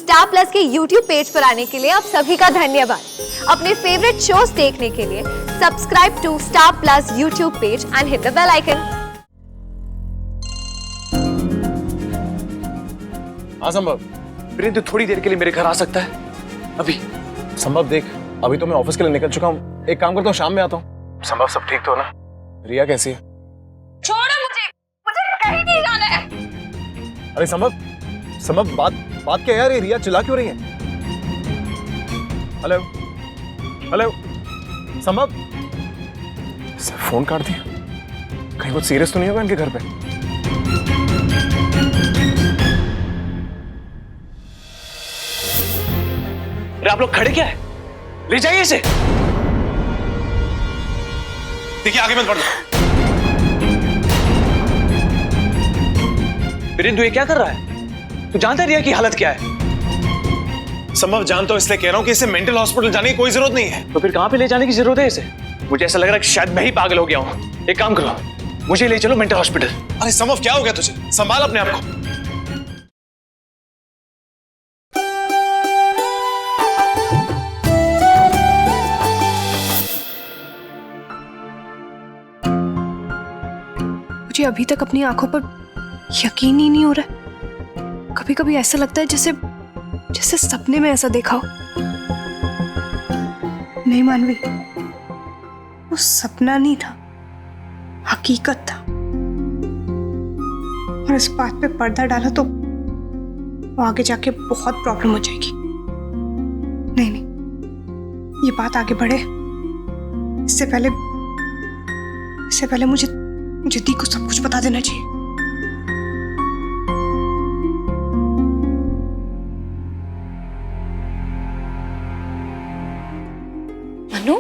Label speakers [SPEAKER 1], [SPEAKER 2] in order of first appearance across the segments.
[SPEAKER 1] Star plus के YouTube page पर आने के लिए आप सभी का धन्यवाद। अपने फेवरेट शोज देखने के लिए subscribe to Star Plus YouTube page and hit the bell icon.
[SPEAKER 2] हाँ संभव, प्रिंट थोड़ी देर के लिए मेरे घर आ सकता है अभी? संभव देख, अभी तो मैं ऑफिस के लिए निकल चुका हूँ, एक काम करता हूँ शाम में आता हूँ। संभव सब ठीक तो है ना? रिया कैसी है?
[SPEAKER 1] छोड़ो मुझे कहीं नहीं जाना है।
[SPEAKER 2] अरे संभव बात क्या है यार, ये रिया चिल्ला क्यों रही है? हेलो हेलो संभव, फोन काट दिया, कहीं कुछ सीरियस तो नहीं होगा इनके घर पे? अरे आप लोग खड़े क्या है, ले जाइए इसे। देखिए आगे मत बढ़ना। बिरेंदु ये क्या कर रहा है? तू जानता है रिया की हालत क्या है? संभव जानता हूं, इसलिए कह रहा हूं कि इसे मेंटल हॉस्पिटल जाने की कोई जरूरत नहीं है। तो फिर कहां पे ले जाने की जरूरत है इसे? मुझे ऐसा लग रहा है कि शायद मैं ही पागल हो गया हूं। एक काम करो, मुझे ले चलो मेंटल हॉस्पिटल। अरे संभव क्या हो गया तुझे? संभाल अपने आप को।
[SPEAKER 3] मुझे अभी तक अपनी आंखों पर यकीन ही नहीं हो रहा है। कभी कभी ऐसा लगता है जैसे सपने में ऐसा देखा हो। नहीं मानवी, वो सपना नहीं था, हकीकत था। और इस बात पे पर्दा डाला तो वो आगे जाके बहुत प्रॉब्लम हो जाएगी। नहीं, ये बात आगे बढ़े इससे पहले मुझे दी को सब कुछ बता देना चाहिए।
[SPEAKER 1] मनु,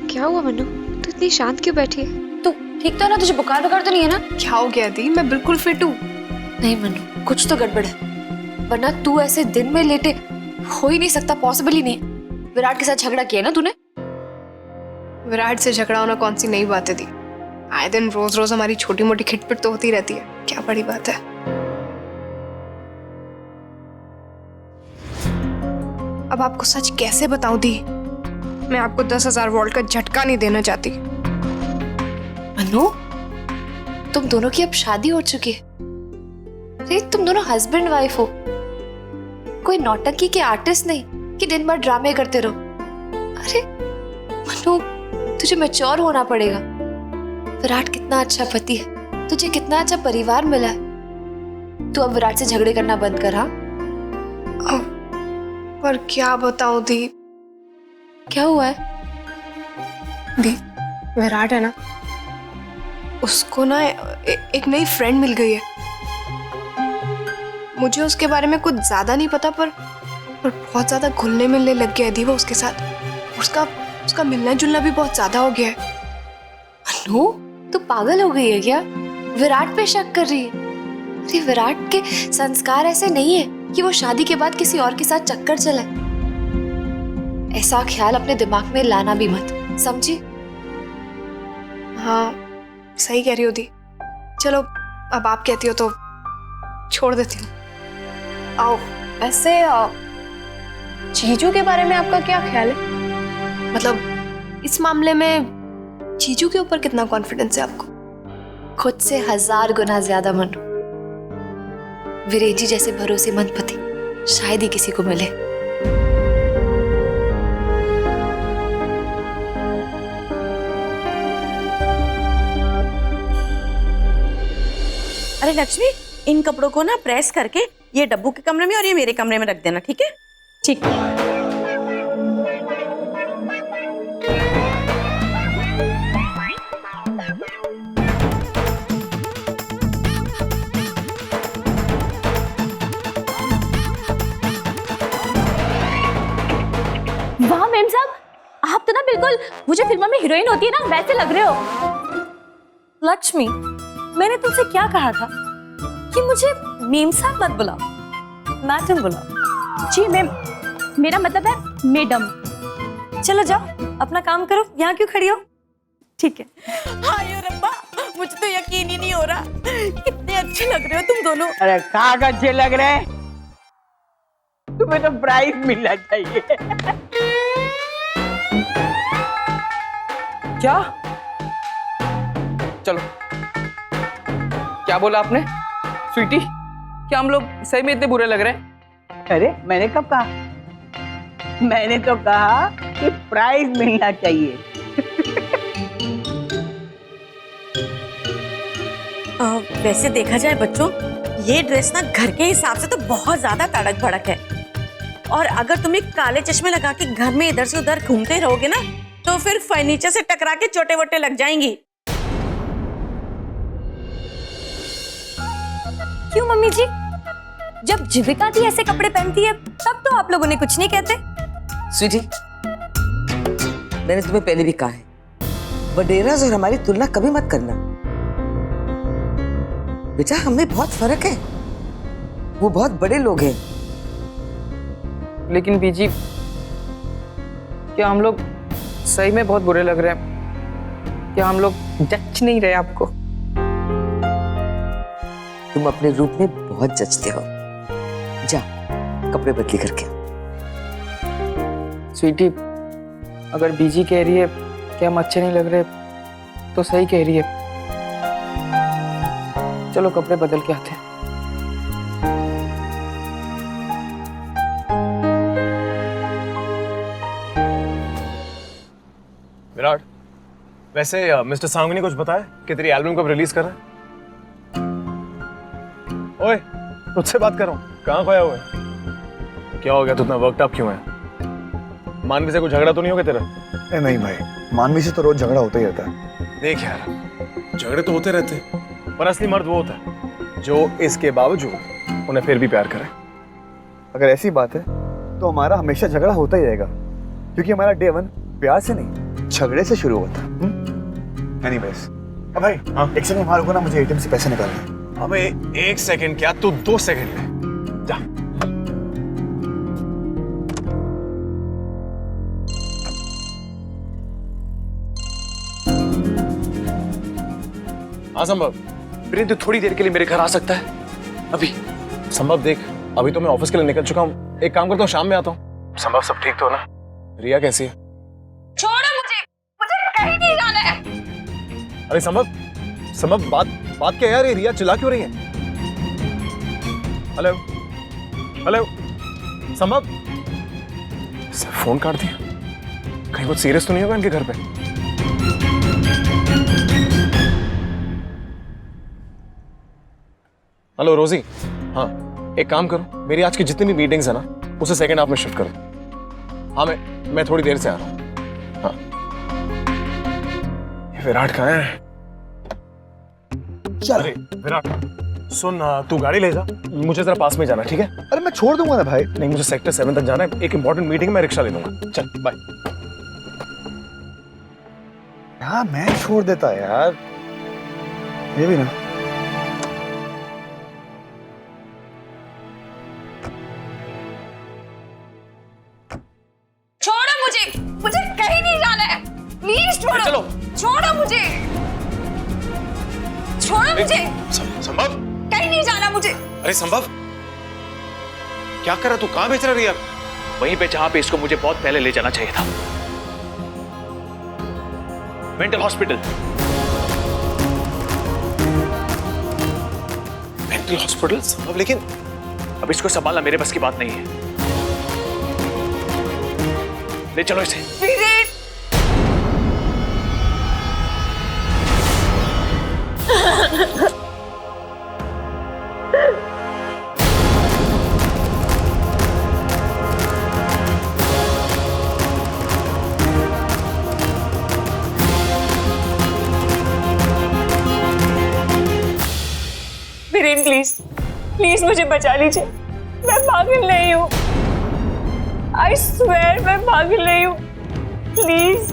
[SPEAKER 1] क्या हुआ मनु? तू इतनी शांत क्यों बैठी है?
[SPEAKER 4] तू ठीक तो है ना? तुझे बुखार तो नहीं है ना?
[SPEAKER 3] क्या हो गया दी? मैं बिल्कुल फिट हूँ।
[SPEAKER 4] नहीं मनु, कुछ तो गड़बड़ है, वरना तू ऐसे दिन में लेटे हो ही नहीं सकता, पॉसिबल ही नहीं। विराट के साथ झगड़ा किया ना तूने?
[SPEAKER 3] विराट से झगड़ा होना कौन सी नई बात है दी? आए दिन रोज हमारी छोटी मोटी खिटपिट तो होती रहती है, क्या बड़ी बात है। अब आपको सच कैसे बताऊं दी? मैं आपको 10,000 वोल्ट का झटका नहीं देना चाहती।
[SPEAKER 4] मनु, तुम दोनों की अब शादी हो चुकी है। अरे तुम दोनों हस्बैंड वाइफ हो, कोई नौटंकी के आर्टिस्ट नहीं कि दिन भर ड्रामे करते रहो। अरे मनु, तुझे मैच्योर होना पड़ेगा। विराट कितना अच्छा पति है, तुझे कितना अच्छा परिवार मिला है। तू अब विराट से झगड़े करना बंद कर। हाँ,
[SPEAKER 3] पर क्या बताऊं दी?
[SPEAKER 4] क्या हुआ है?
[SPEAKER 3] दी, विराट है ना, उसको ना एक नई फ्रेंड मिल गई है। मुझे उसके बारे में कुछ ज्यादा नहीं पता, पर बहुत ज्यादा घुलने मिलने लग गया है दी वो उसके साथ। उसका मिलना जुलना भी बहुत ज्यादा हो गया है।
[SPEAKER 4] अनु, तू पागल हो गई है क्या? विराट पे शक कर रही है? अरे विराट के संस्कार ऐसे नहीं है कि वो शादी के बाद किसी और के साथ चक्कर चलाए। ऐसा ख्याल अपने दिमाग में लाना भी मत, समझी?
[SPEAKER 3] हाँ, सही कह रही हो दी। चलो अब आप कहती हो तो छोड़ देती हूँ। आओ, ऐसे जीजू के बारे में आपका क्या ख्याल है? मतलब इस मामले में जीजू के ऊपर कितना कॉन्फिडेंस है आपको?
[SPEAKER 4] खुद से 1000 गुना ज्यादा मनु। वीरेन जी जैसे भरोसेमंद पति शायद ही किसी को मिले।
[SPEAKER 5] अरे लक्ष्मी, इन कपड़ों को ना प्रेस करके ये डब्बू के कमरे में और ये मेरे कमरे में रख देना, ठीक है? ठीक है।
[SPEAKER 6] वाह मैम साहब, आप तो ना बिल्कुल मुझे फिल्मों में हीरोइन होती है ना वैसे लग रहे हो।
[SPEAKER 5] लक्ष्मी, मैंने तुमसे क्या कहा था कि मुझे मेम साहब मत बुलाओ, मैडम बुलाओ।
[SPEAKER 6] जी मैम, मेरा मतलब है मैडम।
[SPEAKER 5] चलो जाओ अपना काम करो, यहाँ क्यों खड़ी हो? ठीक है। हाय रब्बा, मुझे तो यकीन ही नहीं हो रहा, कितने अच्छे लग रहे हो तुम दोनों।
[SPEAKER 7] अरे कहाँ अच्छे लग रहे हैं? तुम्हें तो प्राइज मिलना चाहिए।
[SPEAKER 8] क्या? चलो, क्या बोला आपने स्वीटी? क्या हम लोग सही में इतने बुरे लग रहे हैं?
[SPEAKER 7] अरे मैंने कब कहा? मैंने तो कहा कि प्राइज मिलना चाहिए।
[SPEAKER 5] वैसे देखा जाए बच्चों, ये ड्रेस ना घर के हिसाब से तो बहुत ज्यादा तड़क भड़क है। और अगर तुम एक काले चश्मे लगा के घर में इधर से उधर घूमते रहोगे ना, तो फिर फर्नीचर से टकरा के चोटे वोटे लग जाएंगी।
[SPEAKER 6] क्यों मम्मी जी? जब जीविका दी ऐसे कपड़े पहनती है तब तो आप लोगों ने कुछ नहीं कहते।
[SPEAKER 9] स्वीटी, मैंने तुम्हें पहले भी कहा है, वडेराज और हमारी तुलना कभी मत करना। बेटा, हमें बहुत फर्क है, वो बहुत बड़े लोग हैं।
[SPEAKER 8] लेकिन बीजी, क्या हम लोग सही में बहुत बुरे लग रहे हैं? क्या हम लोग जच नहीं रहे आपको?
[SPEAKER 9] तुम अपने रूप में बहुत जचते हो। जा, कपड़े बदली करके।
[SPEAKER 8] स्वीटी, अगर बीजी कह रही है कि हम अच्छे नहीं लग रहे तो सही कह रही है। चलो कपड़े बदल के आते हैं।
[SPEAKER 2] विराट, वैसे मिस्टर सांगवी ने कुछ बताया कि तेरी एल्बम कब रिलीज कर रहा है? ओए, तुझसे बात कर रहा हूँ, कहाँ खोया हुआ है? क्या हो गया, तू इतना वर्कड अप क्यों है? मानवी से कोई झगड़ा तो नहीं हो गया तेरा?
[SPEAKER 10] नहीं भाई, मानवी से तो रोज झगड़ा होता ही रहता है।
[SPEAKER 2] देख यार, झगड़े तो होते रहते हैं, पर असली मर्द वो होता है जो इसके बावजूद उन्हें फिर भी प्यार करे।
[SPEAKER 10] अगर ऐसी बात है तो हमारा हमेशा झगड़ा होता ही रहेगा, क्योंकि हमारा डे 1 प्यार से नहीं झगड़े से शुरू हुआ था। एनीवेज, अब भाई हाँ, एक सेकंड हमारे को ना, मुझे एटीएम से पैसे निकालने हैं।
[SPEAKER 2] अबे 1 सेकंड क्या, तू 2 सेकंड ले, जा। हाँ संभव,
[SPEAKER 11] वीरेंद्र थोड़ी देर के लिए मेरे घर आ सकता है? अभी
[SPEAKER 2] संभव देख, अभी तो मैं ऑफिस के लिए निकल चुका हूँ, एक काम करता हूँ शाम में आता हूँ। संभव सब ठीक तो ना? रिया कैसी है?
[SPEAKER 6] छोड़ो मुझे कहीं नहीं जाना है।
[SPEAKER 2] अरे संभव बात क्या यार, ये रिया चिल्ला क्यों रही है? हेलो हेलो संभव, फोन काट दिया, कहीं कुछ सीरियस तो नहीं होगा इनके घर पे? हेलो रोजी, हाँ एक काम करो, मेरी आज की जितनी भी मीटिंग्स है ना, उसे सेकंड हाफ में शिफ्ट करो। हाँ मैं थोड़ी देर से आ रहा हूँ। हाँ, ये विराट कहाँ है? अरे विराट सुन, तू गाड़ी ले जा, मुझे जरा पास में जाना, ठीक है?
[SPEAKER 10] अरे मैं छोड़ दूंगा ना भाई।
[SPEAKER 2] नहीं, मुझे सेक्टर 7 तक जाना है, एक इंपॉर्टेंट मीटिंग में रिक्शा ले लूंगा। चल बाय।
[SPEAKER 10] हाँ मैं छोड़ देता यार, ये भी ना।
[SPEAKER 6] छोड़ो मुझे कहीं नहीं जाना है। प्लीज छोड़ो।
[SPEAKER 2] चलो।
[SPEAKER 6] छोड़ो मुझे
[SPEAKER 2] संभव,
[SPEAKER 6] कहीं नहीं जाना मुझे।
[SPEAKER 2] अरे संभव, क्या कर रहा तू? कहाँ बेच रहा रिया?
[SPEAKER 11] वहीं पे जहां पे इसको मुझे बहुत पहले ले जाना चाहिए था, मेंटल हॉस्पिटल।
[SPEAKER 2] मेंटल हॉस्पिटल संभव, लेकिन
[SPEAKER 11] अब इसको संभालना मेरे बस की बात नहीं है। ले चलो इसे।
[SPEAKER 6] वीरेन प्लीज मुझे बचा लीजिए, मैं पागल नहीं हूँ। आई स्वेयर मैं पागल नहीं हूँ, प्लीज।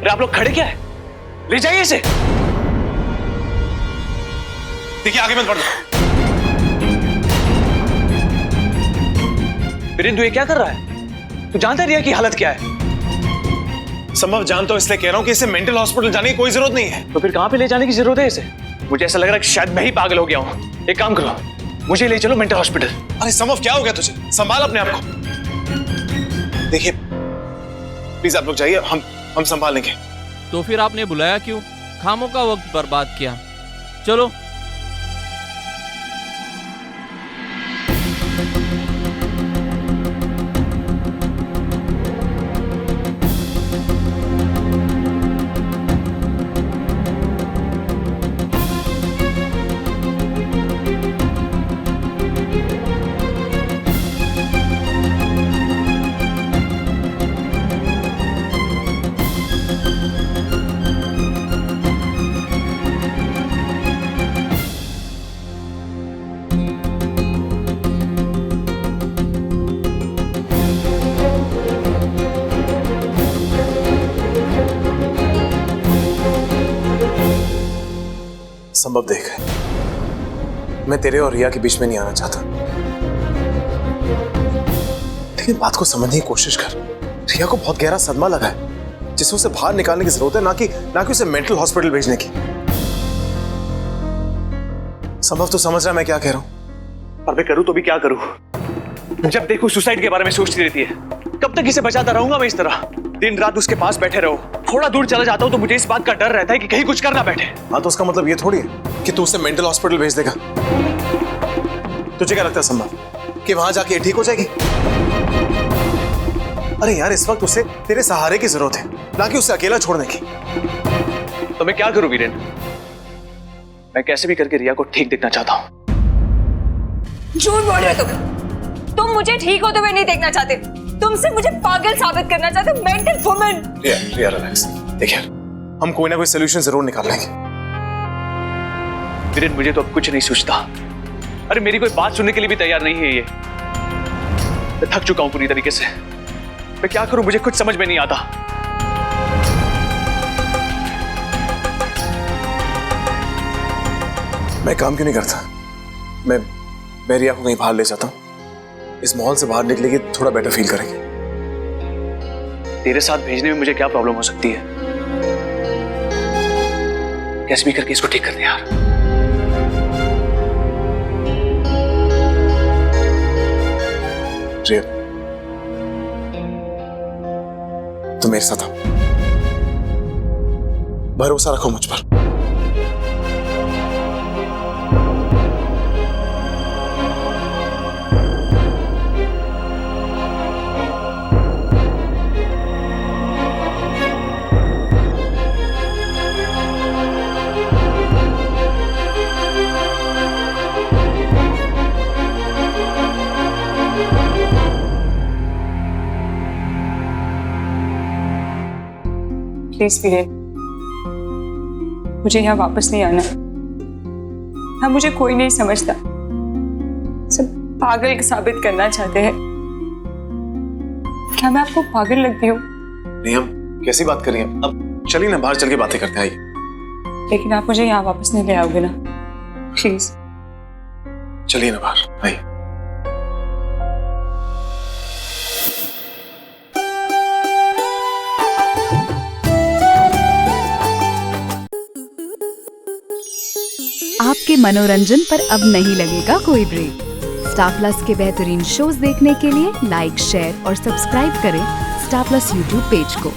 [SPEAKER 11] अरे आप लोग खड़े क्या है? ले जाइए इसे।
[SPEAKER 2] देखिए आगे मत बढ़ो।
[SPEAKER 11] वीरेंद्र ये क्या कर रहा है? तू जानता है रिया की हालत क्या है?
[SPEAKER 2] संभव जान तो इसलिए कह रहा हूं कि इसे मेंटल हॉस्पिटल जाने की कोई जरूरत नहीं है।
[SPEAKER 11] तो फिर कहां पे ले जाने की जरूरत है इसे? मुझे ऐसा लग रहा है कि शायद मैं ही पागल हो गया हूं। एक काम करो,
[SPEAKER 2] मुझे ले चलो मेंटल हॉस्पिटल।
[SPEAKER 11] अरे संभव क्या हो गया तुझे? संभाल अपने आप को। देखिए प्लीज आप लोग जाइए, हम संभाल लेंगे।
[SPEAKER 12] तो फिर आपने बुलाया क्यों? खामों का वक्त बर्बाद किया। चलो।
[SPEAKER 11] संभव देख, मैं तेरे और रिया के बीच में नहीं आना चाहता, लेकिन बात को समझने की कोशिश कर। रिया को बहुत गहरा सदमा लगा है जिसे उसे बाहर निकालने की जरूरत है, ना कि उसे मेंटल हॉस्पिटल भेजने की। संभव तो समझ रहा मैं क्या कह रहा हूं,
[SPEAKER 2] पर मैं करूं तो भी क्या करूं? जब देखो सुसाइड के बारे में सोचती रहती है। कब तक इसे बचाता रहूंगा मैं इस तरह? दिन रात उसके पास बैठे रहो। थोड़ा दूर चला जाता हूं तो मुझे इस बात का डर रहता है कि कहीं कुछ कर ना बैठे।
[SPEAKER 11] हाँ तो उसका मतलब ये थोड़ी है कि तू उसे मेंटल हॉस्पिटल भेज देगा। तुझे क्या लगता है संभव कि वहां जाके ठीक हो जाएगी? अरे यार इस वक्त उसे तेरे सहारे की जरूरत है, ना कि उसे अकेला छोड़ने की।
[SPEAKER 2] तो मैं क्या करूं वीरेन? मैं कैसे भी करके रिया को ठीक देखना चाहता हूं।
[SPEAKER 6] झूठ बोल रहे हो तुम मुझे ठीक होते हुए नहीं देखना चाहते, तुम सिर्फ मुझे पागल साबित करना चाहते हो, मेंटल वुमन।
[SPEAKER 11] रिया रिलैक्स। देख यार हम कोई ना कोई सोल्यूशन जरूर निकाल लेंगे।
[SPEAKER 2] वीरेन मुझे तो अब कुछ नहीं सोचता। अरे मेरी कोई बात सुनने के लिए भी तैयार नहीं है ये। मैं थक चुका हूं पूरी तरीके से। मैं क्या करूं मुझे कुछ समझ में नहीं आता।
[SPEAKER 11] मैं काम क्यों नहीं करता? मैं रिया को कहीं बाहर ले जाता हूं। इस माहौल से बाहर निकलेगी थोड़ा बेटर फील करेंगे।
[SPEAKER 2] तेरे साथ भेजने में मुझे क्या प्रॉब्लम हो सकती है? कैसे भी करके इसको ठीक कर दे यार।
[SPEAKER 11] रिया तुम मेरे साथ आओ, भरोसा रखो मुझ पर।
[SPEAKER 6] प्लीज वीरेन, मुझे यहाँ वापस नहीं आना। हाँ मुझे कोई नहीं समझता, सब पागल साबित करना चाहते हैं। क्या मैं आपको पागल लगती हूँ?
[SPEAKER 11] नहीं हम कैसी बात करें? अब चलिए ना बाहर चल के बातें करते हैं। आइए।
[SPEAKER 6] लेकिन आप मुझे यहाँ वापस नहीं ले आओगे ना, प्लीज।
[SPEAKER 11] चलिए ना बाहर आइए।
[SPEAKER 13] आपके मनोरंजन पर अब नहीं लगेगा कोई ब्रेक। स्टार प्लस के बेहतरीन शोज देखने के लिए लाइक, शेयर और सब्सक्राइब करें स्टार प्लस यूट्यूब पेज को।